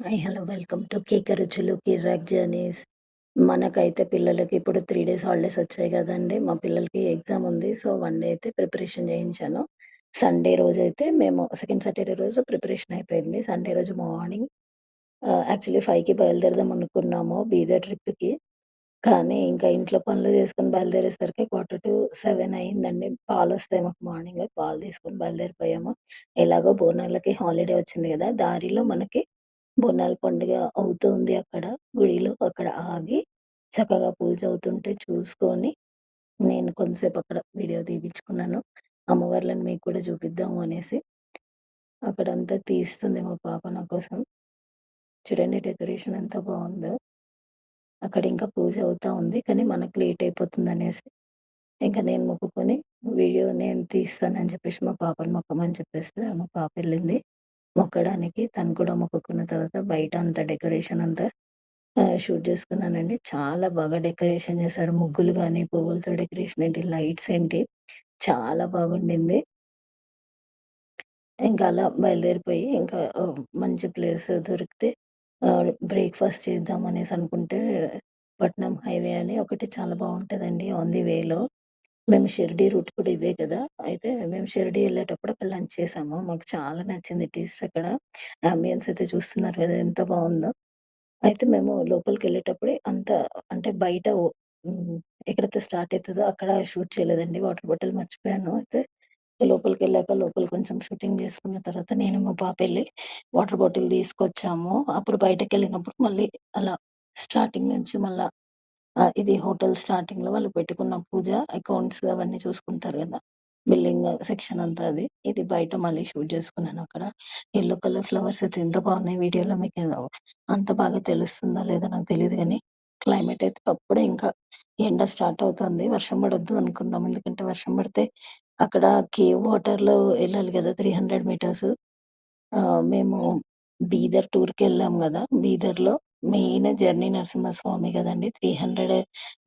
Hi! Hello! Welcome to 'కేక రుచులు కిర్రాక్ journeys'. మనకైతే పిల్లలకి ఇప్పుడు 3 డేస్ హాలిడేస్ వచ్చాయి గదండీ! మా పిల్లలకి ఎగ్జామ్ ఉంది. సో, 1 డే అయితే ప్రిపరేషన్ చేయించాను. సండే రోజైతే మేము సెకండ్ సాటర్‌డే రోజు ప్రిపరేషన్ అయిపోయింది. సండే రోజు మార్నింగ్ యాక్చువల్లీ 5కి బయలుదేరదాం అనుకున్నాము బీదర్ ట్రిప్‌కి. కానీ ఇంకా ఇంట్లో పనులు చేసుకొని బయలుదేరేసరికి 6:45 అయిందండి. పాలొస్తాయి మాకు మార్నింగ్. పాలు తీసుకొని బయలుదేరిపోయాము. ఎలాగో బోనాలకి హాలిడే వచ్చింది గదా! దారిలో మనకి బోనాల పండుగ అవుతుంది అక్కడ గుడిలో. అక్కడ ఆగి చక్కగా పూజ అవుతుంటే చూసుకొని, నేను కొంతసేపు అక్కడ వీడియో తీపిచ్చుకున్నాను. అమ్మవార్లను మీకు కూడా చూపిద్దాము అనేసి. అక్కడంతా తీస్తుంది మా పాప నా కోసం. చూడండి డెకరేషన్ ఎంత బావుందో. అక్కడ ఇంకా పూజ అవుతా ఉంది. కానీ మనకు లేట్ అయిపోతుందనేసి, ఇంక నేను మొక్కుకొని వీడియో నేను తీస్తానని చెప్పేసి మా పాపని మొక్కమని చెప్పేస్తే మా పాప ఎళ్ళింది మొక్కడానికి. తను కూడా మొక్కుకున్న తర్వాత బయట అంతా డెకరేషన్ అంతా షూట్ చేసుకున్నానండి. చాలా బాగా డెకరేషన్ చేశారు. ముగ్గులు గాని, పువ్వులతో డెకరేషన్ ఏంటి, లైట్స్ ఏంటి చాలా బాగుండింది. ఇంకా అలా బయలుదేరిపోయి ఇంకా మంచి ప్లేస్ దొరికితే బ్రేక్‌ఫాస్ట్ చేద్దాం అనేసి అనుకుంటే, పట్నం హైవే అని ఒకటి చాలా బావుంటదండి ఆన్ ది వేలో. మేము షిరిడీ రూట్ కూడా ఇదే కదా! అయితే మేము షిరిడీ ఎళ్ళేటప్పుడు అక్కడ లంచ్ చేసాము. మాకు చాలా నచ్చింది టేస్ట్ అక్కడ. అంబియన్స్ అయితే చూస్తున్నారు కదా! ఎంత బావుందో. అయితే మేము లోపలికెళ్ళేటప్పుడే అంత అంటే బయట హ్మ్. ఎక్కడైతే స్టార్ట్ అయితదో అక్కడ షూట్ చేయలేదండి. వాటర్ బాటిల్ మర్చిపోయాను. అయితే లోపలికెళ్ళాక లోపల కొంచెం షూటింగ్ చేసుకున్న తర్వాత నేను మా పాప ఎళ్లి వాటర్ బాటిల్ తీసుకొచ్చాము. అప్పుడు బయటకెళ్ళినప్పుడు మళ్ళీ అలా స్టార్టింగ్ నుంచి మళ్ళా ఇది హోటల్ స్టార్టింగ్‌లో వాళ్ళు పెట్టుకున్న పూజ, అకౌంట్స్ అవన్నీ చూసుకుంటారు గదా! బిల్లింగ్ సెక్షన్ అంతా అది. ఇది బయట మళ్ళీ షూట్ చేసుకున్నానక్కడ. యెల్లో కలర్ ఫ్లవర్స్ అయితే ఎంత బాగున్నాయి వీడియోలో మీకు అంత బాగా తెలుస్తుందా లేదో నాకు తెలీదు గానీ, క్లైమేట్ అయితే అప్పుడే ఇంకా ఎండ స్టార్ట్ అవుతుంది. వర్షం పడొద్దు అనుకున్నాం. ఎందుకంటే వర్షం పడితే అక్కడ కేవ్ వాటర్‌లో ఎళ్ళాలి గదా! 300 మీటర్స్. మేము బీదర్ టూర్‌కెళ్ళాం గదా! బీదర్‌లో మెయిన్ జర్నీ నరసింహస్వామి గదండీ! 300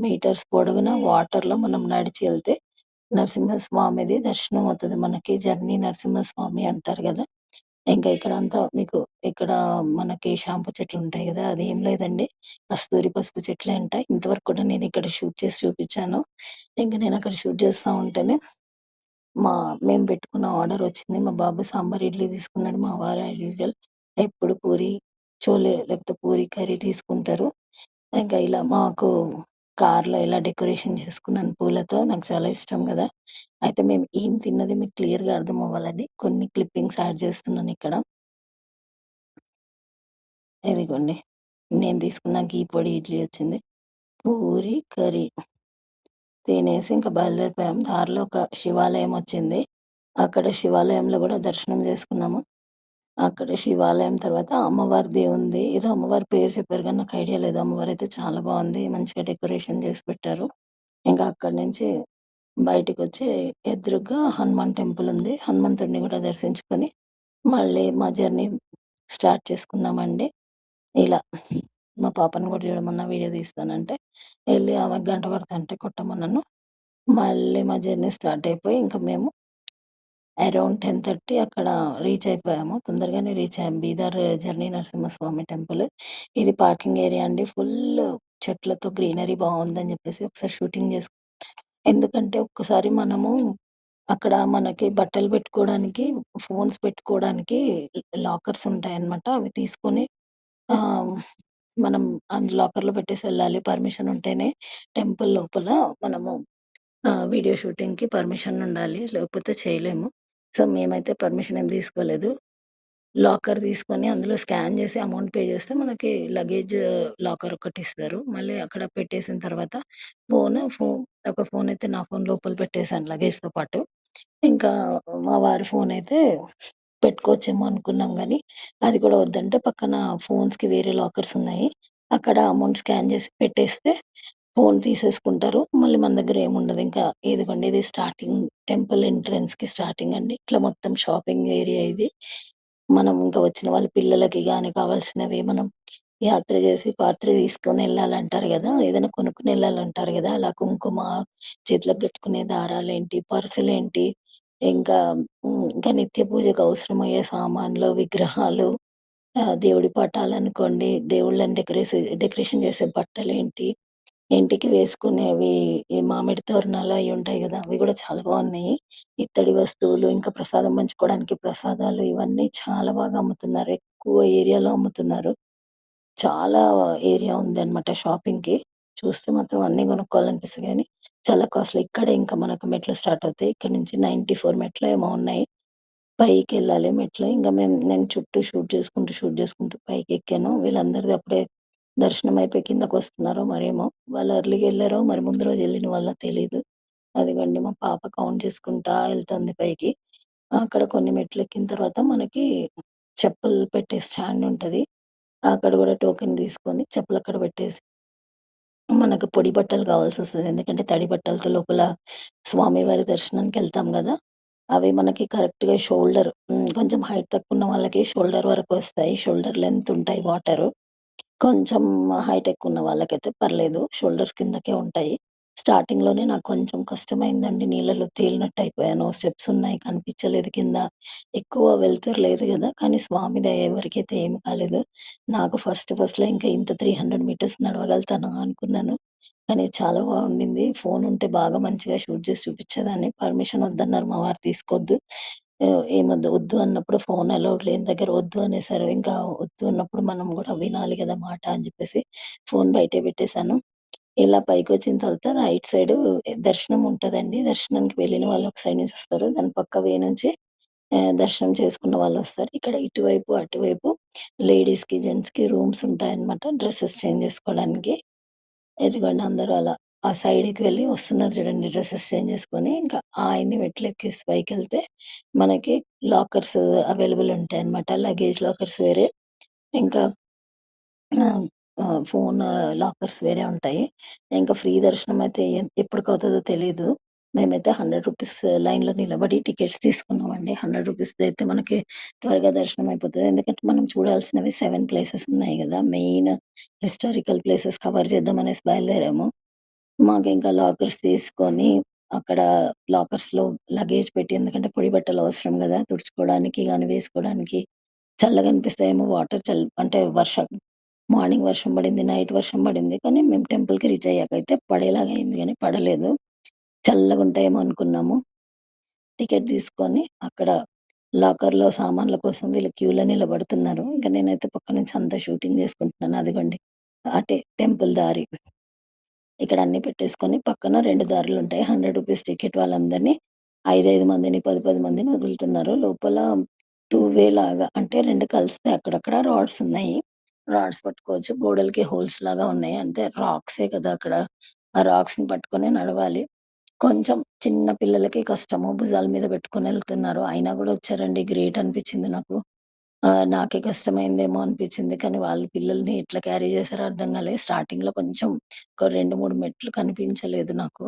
మీటర్స్ పొడుగున వాటర్‌లో మనం నడిచి ఎళ్తే నరసింహస్వామిది దర్శనం అవుతది మనకి. జర్నీ నరసింహస్వామి అంటారు గదా! ఇంకా ఇక్కడంతా మీకు ఇక్కడ మనకి షాంపూ చెట్లుంటాయి గదా! అదేం లేదండి. కస్తూరి పసుపు చెట్లే ఉంటాయి. ఇంతవరకు కూడా నేనిక్కడ షూట్ చేసి చూపిచ్చాను. ఇంక నేనక్కడ షూట్ చేస్తా ఉంటేనే మా మేము పెట్టుకున్న ఆర్డరొచ్చింది. మా బాబు సాంబార్, ఇడ్లీ తీసుకున్నాడు. మా వారు యాజ్ యూజువల్ ఎప్పుడు పూరి, చోలే లేకపోతే పూరి కర్రీ తీసుకుంటారు. ఇంకా ఇలా మాకు కార్‌లో ఇలా డెకరేషన్ చేసుకున్నాను పూలతో. నాకు చాలా ఇష్టం గదా! అయితే మేము ఏం తిన్నది మీకు క్లియర్‌గా అర్థమవ్వాలని కొన్ని క్లిప్పింగ్స్ యాడ్ చేస్తున్నానిక్కడ. ఇదిగోండి. నేను తీసుకున్న ఘీ పొడి ఇడ్లీ వచ్చింది. పూరి, కర్రీ తినేసి ఇంక బయలుదేరిపోయాం. దారిలో ఒక శివాలయం వచ్చింది. అక్కడ శివాలయంలో గూడా దర్శనం చేసుకున్నాము. అక్కడ శివాలయం తర్వాత అమ్మవారిది ఉంది. ఏదో అమ్మవారి పేరు చెప్పారు గానీ నాకు ఐడియా లేదు. అమ్మవారైతే చాలా బావుంది. మంచిగా డెకరేషన్ చేసి పెట్టారు. ఇంకా అక్కడి నుంచి బయటికొచ్చి ఎదురుగ్గా హనుమాన్ టెంపుల్ ఉంది. హనుమంతుడిని గూడా దర్శించుకొని మళ్ళీ మా జర్నీ స్టార్ట్ చేసుకున్నామండి. ఇలా మా పాపను గూడా చూడమన్నా వీడియో తీస్తానంటే, ఎళ్లి ఆమెకు గంట కొడతంటే కొట్టమన్నాను. మళ్ళీ మా జర్నీ స్టార్ట్ అయిపోయి ఇంక మేము అరౌండ్ 10:30 అక్కడ రీచ్ అయిపోయాము. తొందరగానే రీచ్ అయ్యాం. Bidar journey Narasimhaswamy temple. ఇది పార్కింగ్ ఏరియా అండి. ఫుల్లు చెట్లతో గ్రీనరీ బావుందని జెప్పేసి ఒకసారి షూటింగ్ ఎందుకంటే ఒక్కసారి మనము అక్కడ మనకి బట్టలు పెట్టుకోవడానికి, ఫోన్స్ పెట్టుకోవడానికి లాకర్స్ ఉంటాయన్నమాట. అవి తీసుకొని ఆహ్, మనం లాకర్‌లో పెట్టేసెళ్ళాలి. పర్మిషన్ ఉంటేనే టెంపుల్ లోపల మనము వీడియో షూటింగ్‌కి పర్మిషన్ ఉండాలి. లేకపోతే చేయలేము. సో, మేమైతే పర్మిషన్ ఏం తీసుకోలేదు. లాకర్ తీసుకొని అందులో స్కాన్ చేసి అమౌంట్ పే చేస్తే మనకి లగేజ్ లాకర్ ఒకటిస్తారు. మళ్ళీ అక్కడ పెట్టేసిన తర్వాత ఒక ఫోనయితే నా ఫోన్ లోపల పెట్టేసాను లగేజ్‌తో పాటు. ఇంకా మా వారి ఫోనయితే పెట్టుకోవచ్చేమో అనుకున్నాం గానీ, అది కూడా వద్దంటే పక్కన ఫోన్స్‌కి వేరే లాకర్స్ ఉన్నాయి. అక్కడ అమౌంట్ స్కాన్ చేసి పెట్టేస్తే ఫోన్ తీసేసుకుంటారు. మళ్ళీ మన దగ్గర ఏముండదు. ఇంకా ఇదిగోండి ఇది స్టార్టింగ్ టెంపుల్ ఎంట్రన్స్‌కి స్టార్టింగ్ అండి. ఇట్లా మొత్తం షాపింగ్ ఏరియా ఇది. మనం ఇంకా వచ్చిన వాళ్ళ పిల్లలకి గాని కావాల్సినవి మనం యాత్ర చేసి పాత్ర తీసుకొనెళ్ళాలంటారు గదా! ఏదైనా కొనుక్కొనెళ్ళాలంటారు గదా! అలా కుంకుమ, చేతులకు కట్టుకునే దారాలేంటి, పర్సులేంటి, ఇంకా ఇంకా నిత్య పూజకు అవసరమయ్యే సామాన్లు, విగ్రహాలు దేవుడి పటాలనుకోండి, దేవుళ్ళని డెకరేషన్ చేసే బట్టలేంటి, ఇంటికి వేసుకునేవి ఈ మామిడి తోరణాలు అయి ఉంటాయి గదా! అవి గూడా చాలా బావున్నాయి. ఇత్తడి వస్తువులు, ఇంకా ప్రసాదం పంచుకోవడానికి ప్రసాదాలు ఇవన్నీ చాలా బాగా అమ్ముతున్నారు. ఎక్కువ ఏరియాలో అమ్ముతున్నారు. చాలా ఏరియా ఉందనమాట షాపింగ్‌కి. చూస్తే మాత్రం అన్నీ కొనుక్కోవాలనిపిస్తది గానీ, చాలా కాస్ట్‌లీ. ఇక్కడే ఇంకా మనకు మెట్లు స్టార్ట్ అవుతాయి. ఇక్కడి నుంచి 94 మెట్లో ఏమో ఉన్నాయి. పైకెళ్ళాలి మెట్లు. నేను చుట్టూ షూట్ చేసుకుంటూ పైకెక్కాను. వీళ్ళందరిది అప్పుడే దర్శనం అయిపోయి కిందకొస్తున్నారో మరేమో! వాళ్ళు ఎర్లీగా ఎళ్లారో, మరి ముందు రోజు ఎళ్ళిన వాళ్ళో తెలీదు. అదిగోండి మా పాప కౌంట్ చేసుకుంటా ఎళ్తుంది పైకి. అక్కడ కొన్ని మెట్లెక్కిన తర్వాత మనకి చెప్పులు పెట్టే స్టాండ్ ఉంటది. అక్కడ గూడా టోకెన్ తీసుకొని చెప్పులక్కడ పెట్టేసి, మనకు పొడి బట్టలు కావాల్సొస్తది. ఎందుకంటే తడి బట్టలతో లోపల స్వామివారి దర్శనానికెళ్తాం గదా! అవి మనకి కరెక్ట్‌గా కొంచెం హైట్ తక్కువున్న వాళ్ళకి షోల్డర్ వరకొస్తాయి. షోల్డర్ లెంత్ ఉంటాయి వాటరు. కొంచెం హైట్ ఎక్కువున్న వాళ్ళకైతే పర్లేదు. షోల్డర్స్ కిందకే ఉంటాయి. స్టార్టింగ్‌లోనే నాకు కొంచెం కష్టమైందండి. నీళ్ళలో తేలినట్టయిపోయాను. స్టెప్స్ ఉన్నాయి కనిపించలేదు కింద. ఎక్కువ వెలుతురు లేదు గదా! కానీ స్వామి దయ ఎవరికైతే ఏమి కాలేదు. నాకు ఫస్ట్‌లో ఇంకా ఇంత 300 మీటర్స్ నడవగలుగుతానా అనుకున్నాను. కానీ చాలా బాగుండింది. ఫోనుంటే బాగా మంచిగా షూట్ చేసి చూపిచ్చేదాన్ని. పర్మిషన్ వద్దన్నారు మా వారు తీసుకోవద్దు. ఏమొద్దు వద్దు అన్నప్పుడు ఫోన్ అలౌడ్ లేని దగ్గర వద్దు అనేసారు. ఇంకా వద్దు అన్నప్పుడు మనం గూడా వినాలి గదా మాట అని జెప్పేసి ఫోన్ బయటే పెట్టేసాను. ఇలా పైకొచ్చిన తర్వాత రైట్ సైడు దర్శనం ఉంటదండి. దర్శనానికి వెళ్ళిన వాళ్ళు ఒక సైడ్ నుంచి వస్తారు. దాని పక్క వే నుంచి దర్శనం చేసుకున్న వాళ్ళొస్తారు. ఇక్కడ ఇటువైపు, అటువైపు లేడీస్‌కి, జెంట్స్‌కి రూమ్స్ ఉంటాయన్నమాట. డ్రెసెస్ చేంజ్ చేసుకోవడానికి. ఇదిగోండి అందరూ అలా ఆ సైడ్‌కి వెళ్ళి వస్తున్నారు చూడండి డ్రెసెస్ చేంజ్ చేసుకొని. ఇంకా ఆయన్ని మెట్లెక్కేసి పైకెళ్తే మనకి లాకర్స్ అవైలబుల్ ఉంటాయన్నమాట. లగేజ్ లాకర్స్ వేరే, ఇంకా ఆహ్, ఫోన్ లాకర్స్ వేరే ఉంటాయి. ఇంకా ఫ్రీ దర్శనం అయితే ఎప్పటికవుతదో తెలీదు. మేమైతే రూ. 100 లైన్‌లో నిలబడి టికెట్స్ తీసుకున్నామండి. రూ. 100 అయితే మనకి త్వరగా దర్శనం అయిపోతది. ఎందుకంటే మనం చూడాల్సినవి 7 ప్లేసెస్ ఉన్నాయి గదా! మెయిన్ హిస్టారికల్ ప్లేసెస్ కవర్ చేద్దామనేసి బయలుదేరాము. మాకింకా లాకర్స్ తీసుకొని, అక్కడ లాకర్స్‌లో లగేజ్ పెట్టి ఎందుకంటే పొడి బట్టలు అవసరం గదా! తుడుచుకోవడానికి గాని, వేసుకోవడానికి. చల్లగా అనిపిస్తాయేమో వాటర్ అంటే మార్నింగ్ వర్షం పడింది, నైట్ వర్షం పడింది. కానీ మేము టెంపుల్‌కి రీచ్ అయ్యాకైతే పడేలాగా అయింది గానీ పడలేదు. చల్లగుంటాయేమో అనుకున్నాము. టికెట్ తీసుకొని అక్కడ లాకర్‌లో సామాన్ల కోసం వీళ్ళు క్యూలో నిలబడుతున్నారు. ఇంక నేనైతే పక్క నుంచి అంతా షూటింగ్ చేసుకుంటున్నాను. అదిగోండి అటే టెంపుల్ దారి. ఇక్కడ అన్నీ పెట్టేసుకొని పక్కన 2 దారులుంటాయి. రూ. 100 టికెట్ వాళ్ళందరినీ 5 మందిని, 10 మందిని వదులుతున్నారు. లోపల 2 వే లాగా అంటే 2 కలిస్తే అక్కడక్కడ రాడ్స్ ఉన్నాయి. రాడ్స్ పట్టుకోవచ్చు. గోడలకి హోల్స్ లాగా ఉన్నాయి. అంతే రాక్సే కదా అక్కడ. ఆ రాక్స్‌ని పట్టుకొనే నడవాలి. కొంచెం చిన్న పిల్లలకి కష్టము. భుజాల మీద పెట్టుకొనెళ్తున్నారు. అయినా గూడా వచ్చారండి. గ్రేట్ అనిపిచ్చింది నాకు. నాకే కష్టమైందేమో అనిపిచ్చింది. కానీ వాళ్ళు పిల్లల్ని ఎట్లా క్యారీ చేసారో అర్థం కాలే. స్టార్టింగ్‌లో కొంచెం ఒక 2, 3 మెట్లు కనిపించలేదు నాకు.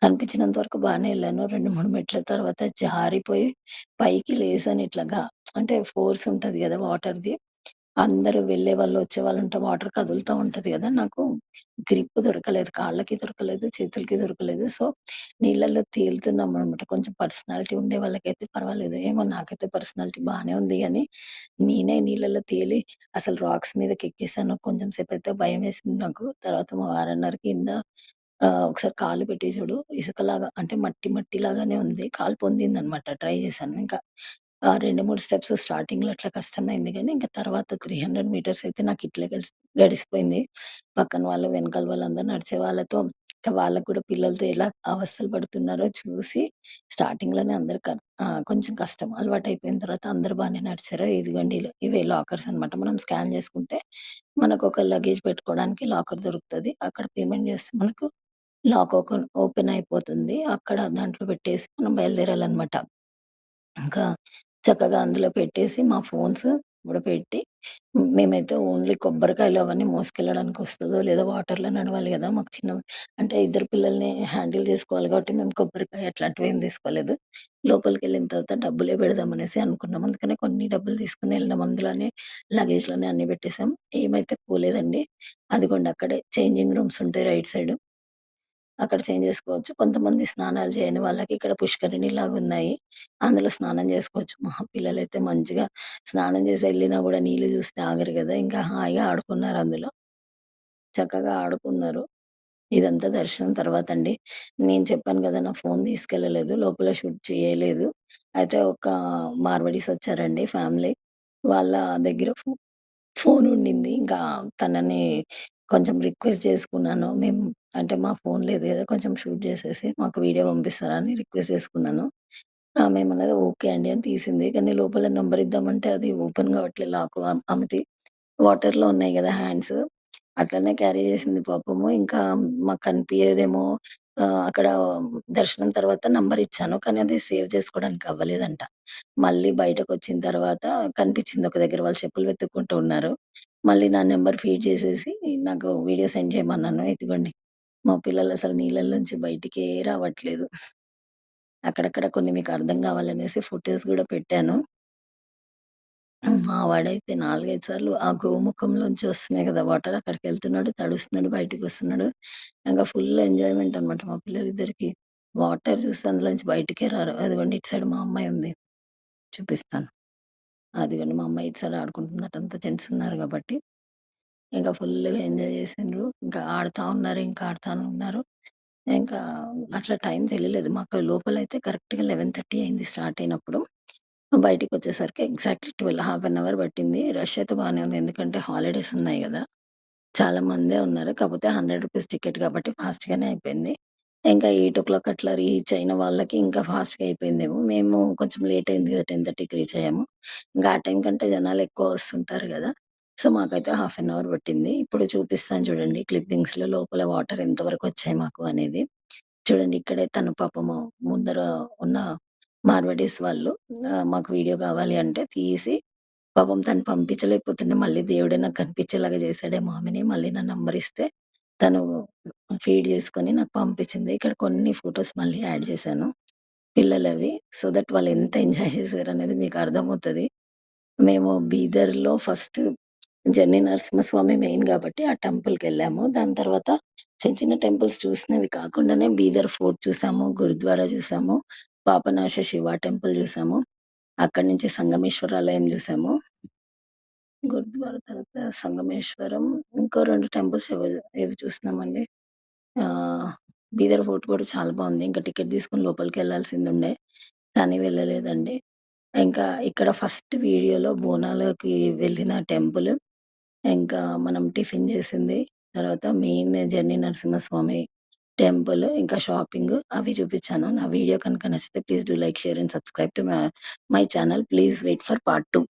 కనిపించినంత వరకు బానే ఎళ్ళాను. 2, 3 మెట్ల తర్వాత జారిపోయి పైకి లేసాను ఇట్లాగా. అంటే ఫోర్స్ ఉంటది గదా! వాటర్‌ది. అందరూ వెళ్ళేవాళ్ళు, వచ్చేవాళ్ళుంటే వాటర్ కదులుతా ఉంటది గదా! నాకు గ్రిప్ దొరకలేదు. కాళ్ళకి దొరకలేదు, చేతులకి దొరకలేదు. సో, నీళ్ళల్లో తేలుతున్నామనమాట. కొంచెం పర్సనాలిటీ ఉండే వాళ్ళకైతే పర్వాలేదు. ఏమో నాకైతే పర్సనాలిటీ బానే ఉంది గానీ, నేనే నీళ్ళల్లో తేలి అసలు రాక్స్ మీదకెక్కేసాను. కొంచెం సేపయితే భయమేసింది నాకు. తర్వాత మా వారన్నారు కింద ఒకసారి కాలు పెట్టి చూడు ఇసుకలాగా అంటే మట్టి లాగానే ఉంది. కాలు పొందిందనమాట. ట్రై చేశాను. ఇంకా 2, 3 స్టెప్స్ స్టార్టింగ్‌లో అట్లా కష్టమైంది గానీ, ఇంక తర్వాత 300 మీటర్స్ అయితే నాకిట్లే గడిసిపోయింది. పక్కన వాళ్ళు, వెనకాల వాళ్ళందరూ నడిచే వాళ్ళతో ఇంకా వాళ్ళకి కూడా పిల్లలతో ఎలా అవస్థలు పడుతున్నారో చూసి స్టార్టింగ్‌లోనే కొంచెం కష్టం. అలవాటయిపోయిన తర్వాత అందరూ బానే నడిచారు. ఇదిగోండి ఇవే లాకర్స్ అనమాట. మనం స్కాన్ చేసుకుంటే మనకొక లగేజ్ పెట్టుకోవడానికి లాకర్ దొరుకుతది. అక్కడ పేమెంట్ చేస్తే మనకు లాక్ ఓపెన్ అయిపోతుంది. అక్కడ దాంట్లో పెట్టేసి మనం బయలుదేరాలనమాట. ఇంకా చక్కగా అందులో పెట్టేసి మా ఫోన్స్ కూడా పెట్టి మేమైతే ఓన్లీ కొబ్బరికాయలు అవన్నీ మోసుకెళ్ళడానికి వస్తదో లేదో వాటర్‌లో నడవాలి గదా! మాకు అంటే ఇద్దరు పిల్లల్ని హ్యాండిల్ చేసుకోవాలి కాబట్టి మేము కొబ్బరికాయ అట్లాంటివేం తీసుకోలేదు. లోపలికెళ్ళిన తర్వాత డబ్బులే పెడదామనేసి అనుకున్నాం. అందుకనే కొన్ని డబ్బులు తీసుకొని వెళ్ళినాం. అందులోనే లగేజ్‌లోనే అన్నీ పెట్టేసాం. ఏమైతే పోలేదండి. అదిగోండి అక్కడే చేంజింగ్ రూమ్స్ ఉంటాయి రైట్ సైడ్. అక్కడ చేంజ్ చేసుకోవచ్చు. కొంతమంది స్నానాలు చేయని వాళ్ళకి ఇక్కడ పుష్కరిణిలాగున్నాయి. అందులో స్నానం చేసుకోవచ్చు. మా పిల్లలైతే మంచిగా స్నానం చేసి ఎళ్ళినా గూడా నీళ్ళు చూస్తే ఆగరు గదా! ఇంకా హాయిగా ఆడుకున్నారు అందులో. చక్కగా ఆడుకున్నారు. ఇదంతా దర్శనం తర్వాతండి. నేను చెప్పాను గదా! నా ఫోను తీసుకెళ్ళలేదు. లోపల షూట్ చేయలేదు. అయితే ఒక మార్వాడీస్ వచ్చారండి ఫ్యామిలీ. వాళ్ళ దగ్గర ఫోనుండింది. ఇంకా తనని కొంచెం రిక్వెస్ట్ చేసుకున్నాను. అంటే మా ఫోన్ లేదు గదా! కొంచెం షూట్ చేసేసి మాకు వీడియో పంపిస్తారా అని రిక్వెస్ట్ చేసుకున్నాను. ఆమేమన్నది ఓకే అండి అని తీసింది. కానీ లోపల నంబర్ ఇద్దామంటే అది ఓపెన్ కావట్లే లాకు. ఆమెది వాటర్‌లో ఉన్నాయి గదా! హ్యాండ్స్. అట్లనే క్యారీ చేసింది పాపము. ఇంకా మాకు కనిపియదేమో అక్కడ దర్శనం తర్వాత నంబర్ ఇచ్చాను. కానీ అది సేవ్ చేసుకోవడానికి అవ్వలేదంట. మళ్ళీ బయటకొచ్చిన తర్వాత కనిపించింది ఒక దగ్గర. వాళ్ళు చెప్పులు వెతుక్కుంటూ ఉన్నారు. మళ్ళీ నా నంబర్ ఫీడ్ చేసేసి నాకు వీడియో సెండ్ చేయమన్నాను. ఇదిగోండి మా పిల్లలసలు నీళ్ళలో నుంచి బయటికే రావట్లేదు. అక్కడక్కడ కొన్ని మీకు అర్థం కావాలనేసి ఫోటోస్ గూడా పెట్టాను. మా వాడైతే 4, 5 సార్లు ఆ గోముఖంలోంచి వస్తున్నాయి గదా! వాటర్ అక్కడికెళ్తున్నాడు, తడుస్తున్నాడు, బయటికొస్తున్నాడు. ఇంగా ఫుల్ ఎంజాయ్‌మెంట్ అనమాట మా పిల్లలిద్దరికీ. వాటర్ చూస్తే అందులోంచి బయటికే రారు. అదిగోండి ఇటు సైడ్ మా అమ్మాయి ఉంది. చూపిస్తాను. అదిగోండి మా అమ్మాయి ఇటు సైడ్ ఆడుకుంటుంది. అటంతా జెంట్స్ ఉన్నారు గాబట్టి, ఇంకా ఫుల్లుగా ఎంజాయ్ చేసిండ్రు. ఇంకా ఆడుతా ఉన్నారు. ఇంకా ఆడుతానే ఉన్నారు. ఇంకా అట్లా టైం తెలీలేదు. మాకు లోపలైతే కరెక్ట్‌గా 11:30 అయింది స్టార్ట్ అయినప్పుడు. బయటికొచ్చేసరికి ఎగ్జాక్ట్‌లీ 12 హాఫ్ అన్ అవర్ పట్టింది. రష్ అయితే బానే ఉంది. ఎందుకంటే హాలిడేస్ ఉన్నాయి గదా! చాలా మందే ఉన్నారు. కాపోతే రూ. 100 టికెట్ కాబట్టి ఫాస్ట్‌గానే అయిపోయింది. ఇంకా 8:00 అట్లా రీచ్ అయిన వాళ్ళకి ఇంకా ఫాస్ట్‌గా అయిపోయిందేమో. మేము కొంచెం లేట్ అయింది కదా! 10:30కి రీచ్ అయ్యాము. ఇంకా ఆ టైం కంటే జనాలెక్కువ వస్తుంటారు గదా! సో, మాకైతే హాఫ్ అన్ అవర్ పట్టింది. ఇప్పుడు చూపిస్తాను చూడండి క్లిప్పింగ్స్‌లో లోపల వాటర్ ఎంతవరకొచ్చాయి మాకు అనేది. చూడండి ఇక్కడే తను పాపము ముందర ఉన్న మార్వాడీస్ వాళ్ళు మాకు వీడియో కావాలి అంటే తీసి పాపం తను పంపించలేకపోతుండే మళ్ళీ దేవుడే నాకు కనిపించేలాగా చేశాడేమో ఆమెని. మళ్ళీ నా నంబర్ ఇస్తే తను ఫీడ్ చేసుకొని నాకు పంపించింది. ఇక్కడ కొన్ని ఫోటోస్ మళ్ళీ యాడ్ చేశాను పిల్లలవి. సో దట్ వాళ్ళు ఎంత ఎంజాయ్ చేశారనేది మీకు అర్థమవుతది. మేము బీదర్‌లో ఫస్ట్ జర్నీ నరసింహస్వామి మెయిన్ గాబట్టి ఆ టెంపుల్‌కెళ్ళాము. దాని తర్వాత చిన్న చిన్న టెంపుల్స్ చూసినవి కాకుండానే బీదర్ ఫోర్ట్ చూసాము, గురుద్వారా చూసాము, పాపనాశ శివ టెంపుల్ చూసాము. అక్కడి నుంచి సంగమేశ్వర ఆలయం చూసాము. గురుద్వారా తర్వాత సంగమేశ్వరం, ఇంకో 2 టెంపుల్స్ ఏవి చూసినామండి. ఆహ్, బీదర్ ఫోర్ట్ కూడా చాలా బావుంది. ఇంకా టికెట్ తీసుకొని లోపలికెళ్ళాల్సిందుండే. కానీ వెళ్ళలేదండి. ఇంకా ఇక్కడ ఫస్ట్ వీడియోలో బోనాలకి వెళ్ళిన టెంపుల్, ఇంకా మనం టిఫిన్ చేసింది, తర్వాత మెయిన్ జర్నీ నరసింహస్వామి టెంపుల్, ఇంకా షాపింగ్ అవి చూపిచ్చాను. నా వీడియో కనుక నచ్చితే please do like, share and subscribe to my channel. Please wait for part 2.